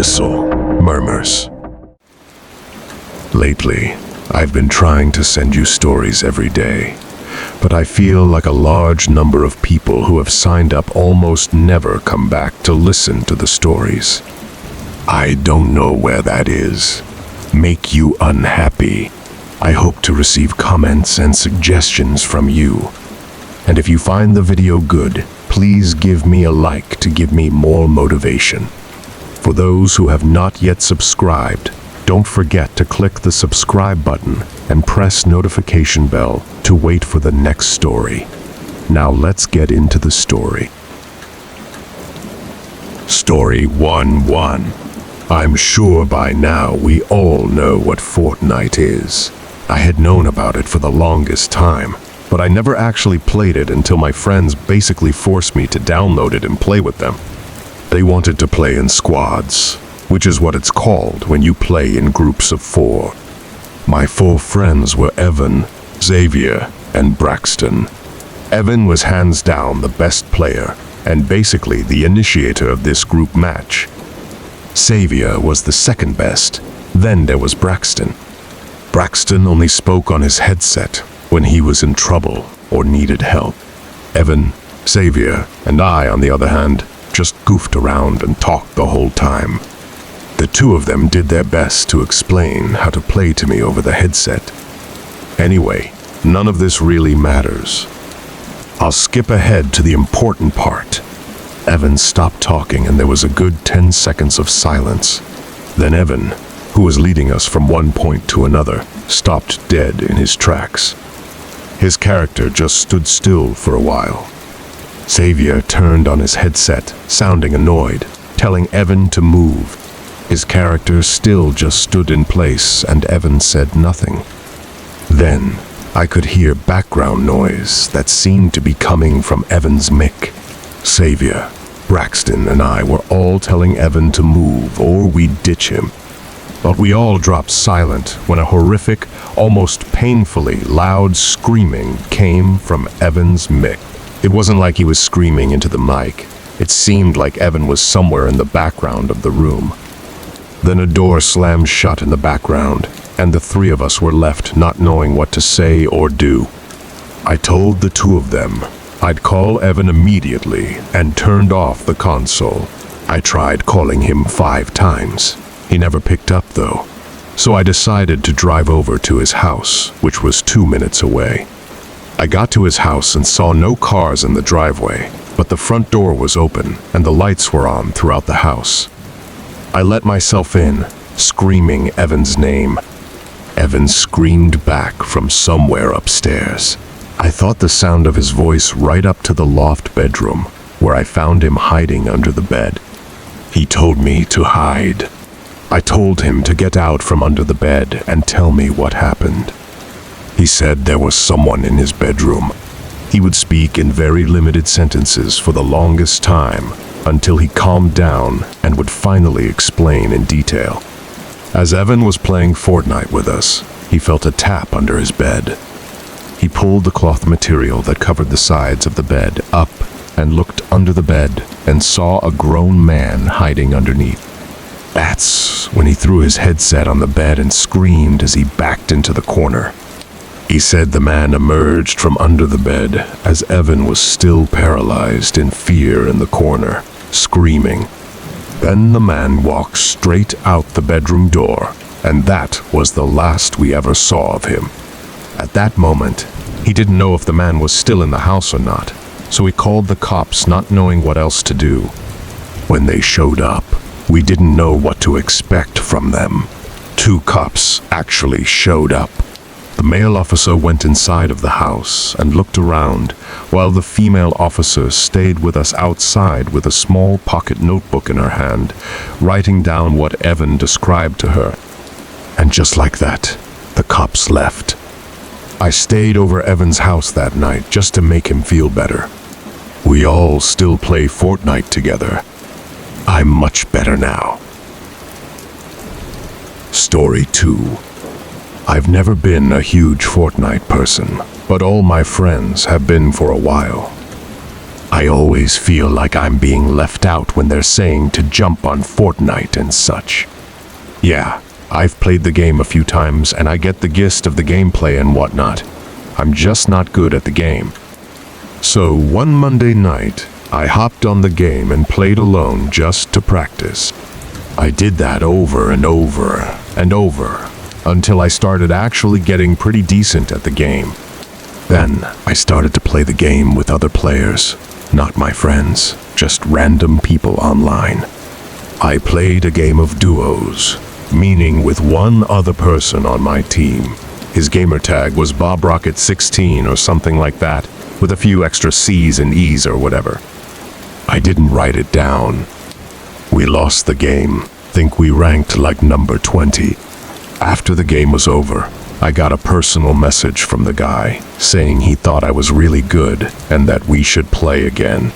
Abyssal Murmurs. Lately, I've been trying to send you stories every day, but I feel like a large number of people who have signed up almost never come back to listen to the stories. I don't know where that is. Make you unhappy. I hope to receive comments and suggestions from you. And if you find the video good, please give me a like to give me more motivation. For those who have not yet subscribed, don't forget to click the subscribe button and press notification bell to wait for the next story. Now let's get into the story. Story 1-1. I'm sure by now we all know what Fortnite is. I had known about it for the longest time, but I never actually played it until my friends basically forced me to download it and play with them. They wanted to play in squads, which is what it's called when you play in groups of 4. My 4 friends were Evan, Xavier, and Braxton. Evan was hands down the best player and basically the initiator of this group match. Xavier was the second best, then there was Braxton. Braxton only spoke on his headset when he was in trouble or needed help. Evan, Xavier, and I, on the other hand, just goofed around and talked the whole time. The 2 of them did their best to explain how to play to me over the headset. Anyway, none of this really matters. I'll skip ahead to the important part. Evan stopped talking and there was a good 10 seconds of silence. Then Evan, who was leading us from one point to another, stopped dead in his tracks. His character just stood still for a while. Xavier turned on his headset, sounding annoyed, telling Evan to move. His character still just stood in place and Evan said nothing. Then, I could hear background noise that seemed to be coming from Evan's mic. Xavier, Braxton, and I were all telling Evan to move or we'd ditch him. But we all dropped silent when a horrific, almost painfully loud screaming came from Evan's mic. It wasn't like he was screaming into the mic. It seemed like Evan was somewhere in the background of the room. Then a door slammed shut in the background, and the 3 of us were left not knowing what to say or do. I told the 2 of them I'd call Evan immediately and turned off the console. I tried calling him 5 times. He never picked up though, so I decided to drive over to his house, which was 2 minutes away. I got to his house and saw no cars in the driveway, but the front door was open and the lights were on throughout the house. I let myself in, screaming Evan's name. Evan screamed back from somewhere upstairs. I thought the sound of his voice right up to the loft bedroom, where I found him hiding under the bed. He told me to hide. I told him to get out from under the bed and tell me what happened. He said there was someone in his bedroom. He would speak in very limited sentences for the longest time until he calmed down and would finally explain in detail. As Evan was playing Fortnite with us, he felt a tap under his bed. He pulled the cloth material that covered the sides of the bed up and looked under the bed and saw a grown man hiding underneath. That's when he threw his headset on the bed and screamed as he backed into the corner. He said the man emerged from under the bed as Evan was still paralyzed in fear in the corner, screaming. Then the man walked straight out the bedroom door, and that was the last we ever saw of him. At that moment, he didn't know if the man was still in the house or not, so he called the cops, not knowing what else to do. When they showed up, we didn't know what to expect from them. 2 cops actually showed up. The male officer went inside of the house and looked around, while the female officer stayed with us outside with a small pocket notebook in her hand, writing down what Evan described to her. And just like that, the cops left. I stayed over Evan's house that night just to make him feel better. We all still play Fortnite together. I'm much better now. Story 2. I've never been a huge Fortnite person, but all my friends have been for a while. I always feel like I'm being left out when they're saying to jump on Fortnite and such. Yeah, I've played the game a few times and I get the gist of the gameplay and whatnot. I'm just not good at the game. So one Monday night, I hopped on the game and played alone just to practice. I did that over and over and over until I started actually getting pretty decent at the game. Then I started to play the game with other players, not my friends, just random people online. I played a game of duos, meaning with one other person on my team. His gamer tag was BobRocket16 or something like that, with a few extra C's and E's or whatever. I didn't write it down. We lost the game. Think we ranked like number 20. After the game was over, I got a personal message from the guy saying he thought I was really good and that we should play again.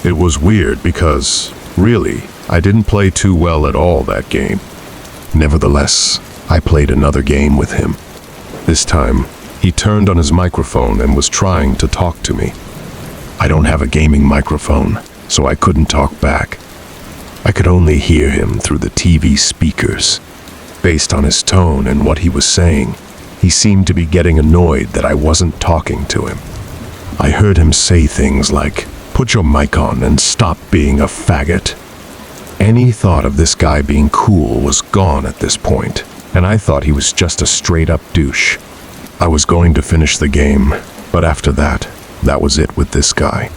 It was weird because, really, I didn't play too well at all that game. Nevertheless, I played another game with him. This time, he turned on his microphone and was trying to talk to me. I don't have a gaming microphone, so I couldn't talk back. I could only hear him through the TV speakers. Based on his tone and what he was saying, he seemed to be getting annoyed that I wasn't talking to him. I heard him say things like, "Put your mic on and stop being a faggot." Any thought of this guy being cool was gone at this point, and I thought he was just a straight-up douche. I was going to finish the game, but after that was it with this guy.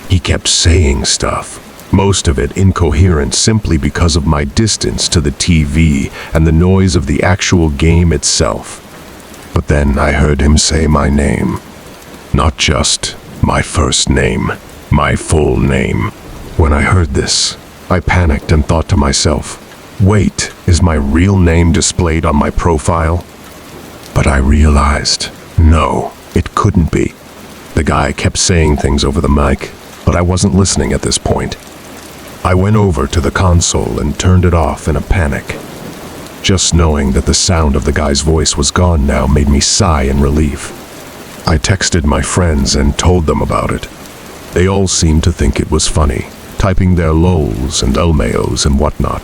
He kept saying stuff, most of it incoherent simply because of my distance to the TV and the noise of the actual game itself. But then I heard him say my name. Not just my first name, my full name. When I heard this, I panicked and thought to myself, wait, is my real name displayed on my profile? But I realized, no, it couldn't be. The guy kept saying things over the mic, but I wasn't listening at this point. I went over to the console and turned it off in a panic. Just knowing that the sound of the guy's voice was gone now made me sigh in relief. I texted my friends and told them about it. They all seemed to think it was funny, typing their lols and LMAOs and whatnot.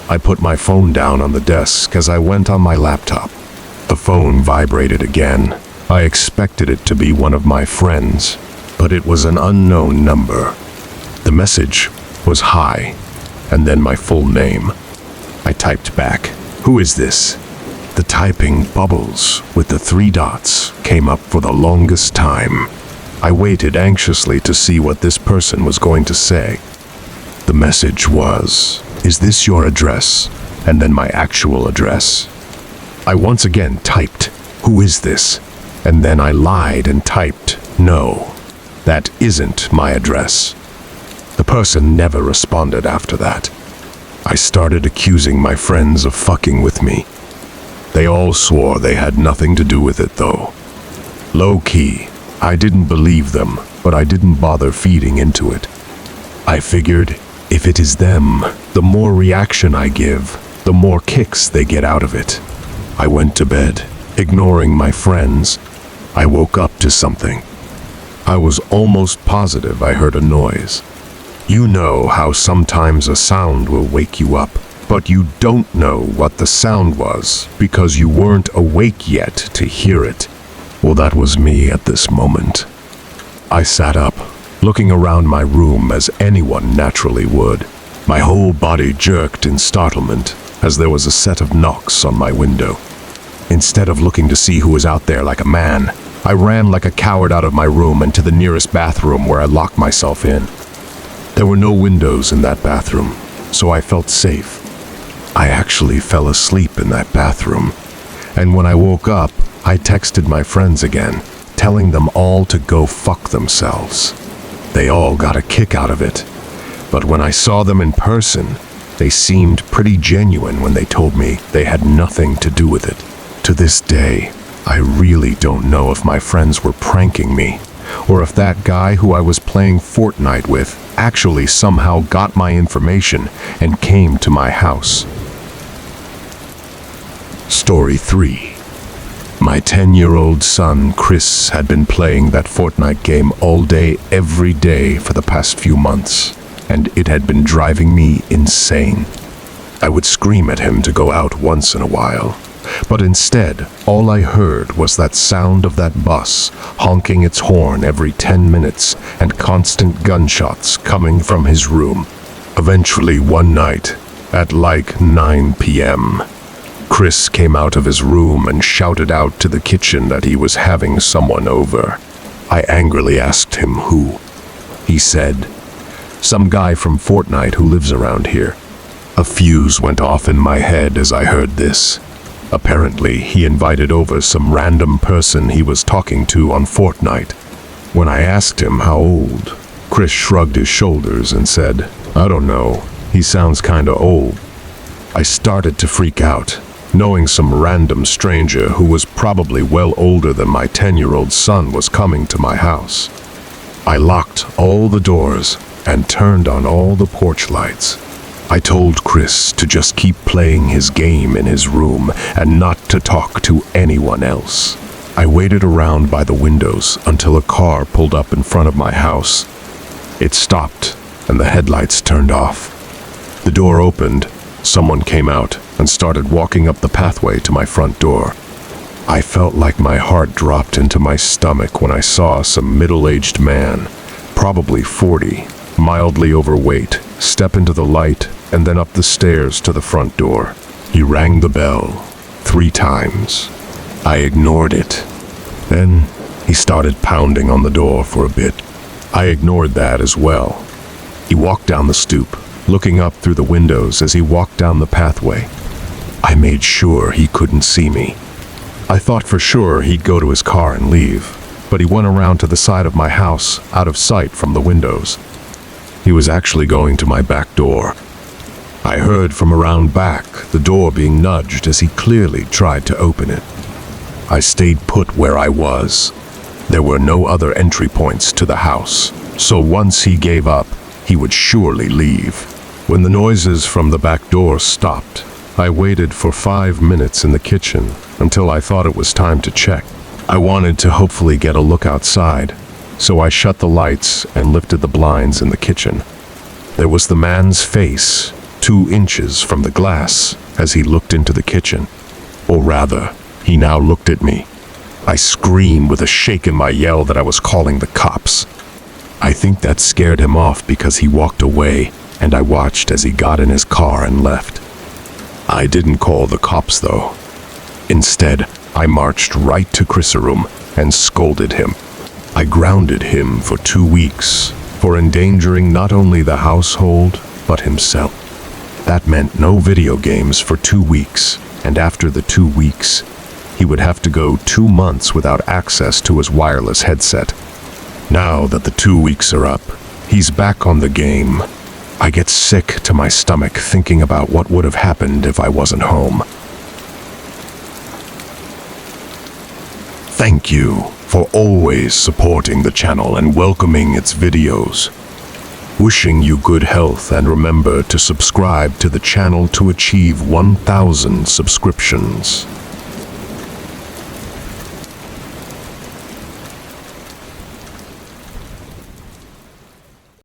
I put my phone down on the desk as I went on my laptop. The phone vibrated again. I expected it to be one of my friends, but it was an unknown number. The message was hi, and then my full name. I typed back, "Who is this?" The typing bubbles with the 3 dots came up for the longest time. I waited anxiously to see what this person was going to say. The message was, "Is this your address?" and then my actual address. I once again typed, "Who is this?" and then I lied and typed, "No, that isn't my address." The person never responded after that. I started accusing my friends of fucking with me. They all swore they had nothing to do with it though. Low-key, I didn't believe them, but I didn't bother feeding into it. I figured, if it is them, the more reaction I give, the more kicks they get out of it. I went to bed, ignoring my friends. I woke up to something. I was almost positive I heard a noise. You know how sometimes a sound will wake you up, but you don't know what the sound was because you weren't awake yet to hear it. Well, that was me at this moment. I sat up, looking around my room as anyone naturally would. My whole body jerked in startlement as there was a set of knocks on my window. Instead of looking to see who was out there like a man, I ran like a coward out of my room and to the nearest bathroom where I locked myself in. There were no windows in that bathroom, so I felt safe. I actually fell asleep in that bathroom, and when I woke up, I texted my friends again, telling them all to go fuck themselves. They all got a kick out of it, but when I saw them in person, they seemed pretty genuine when they told me they had nothing to do with it. To this day, I really don't know if my friends were pranking me, or if that guy who I was playing Fortnite with actually somehow got my information and came to my house. Story 3. My 10-year-old son, Chris, had been playing that Fortnite game all day, every day for the past few months, and it had been driving me insane. I would scream at him to go out once in a while, but instead, all I heard was that sound of that bus honking its horn every 10 minutes and constant gunshots coming from his room. Eventually, one night, at like 9 p.m., Chris came out of his room and shouted out to the kitchen that he was having someone over. I angrily asked him who. He said, "Some guy from Fortnite who lives around here." A fuse went off in my head as I heard this. Apparently, he invited over some random person he was talking to on Fortnite. When I asked him how old, Chris shrugged his shoulders and said, "I don't know. He sounds kinda old." I started to freak out, knowing some random stranger who was probably well older than my 10-year-old son was coming to my house. I locked all the doors and turned on all the porch lights. I told Chris to just keep playing his game in his room and not to talk to anyone else. I waited around by the windows until a car pulled up in front of my house. It stopped and the headlights turned off. The door opened, someone came out and started walking up the pathway to my front door. I felt like my heart dropped into my stomach when I saw some middle-aged man, probably 40, mildly overweight, step into the light and then up the stairs to the front door. He rang the bell 3 times. I ignored it. Then he started pounding on the door for a bit. I ignored that as well. He walked down the stoop, looking up through the windows as he walked down the pathway. I made sure he couldn't see me. I thought for sure he'd go to his car and leave, but he went around to the side of my house, out of sight from the windows. He was actually going to my back door. I heard from around back the door being nudged as he clearly tried to open it. I stayed put where I was. There were no other entry points to the house, so once he gave up, he would surely leave. When the noises from the back door stopped, I waited for 5 minutes in the kitchen until I thought it was time to check. I wanted to hopefully get a look outside, so I shut the lights and lifted the blinds in the kitchen. There was the man's face, 2 inches from the glass, as he looked into the kitchen. Or rather, he now looked at me. I screamed with a shake in my yell that I was calling the cops. I think that scared him off because he walked away, and I watched as he got in his car and left. I didn't call the cops though. Instead, I marched right to Chris' room and scolded him. I grounded him for 2 weeks for endangering not only the household, but himself. That meant no video games for 2 weeks, and after the 2 weeks, he would have to go 2 months without access to his wireless headset. Now that the 2 weeks are up, he's back on the game. I get sick to my stomach thinking about what would have happened if I wasn't home. Thank you for always supporting the channel and welcoming its videos. Wishing you good health, and remember to subscribe to the channel to achieve 1,000 subscriptions.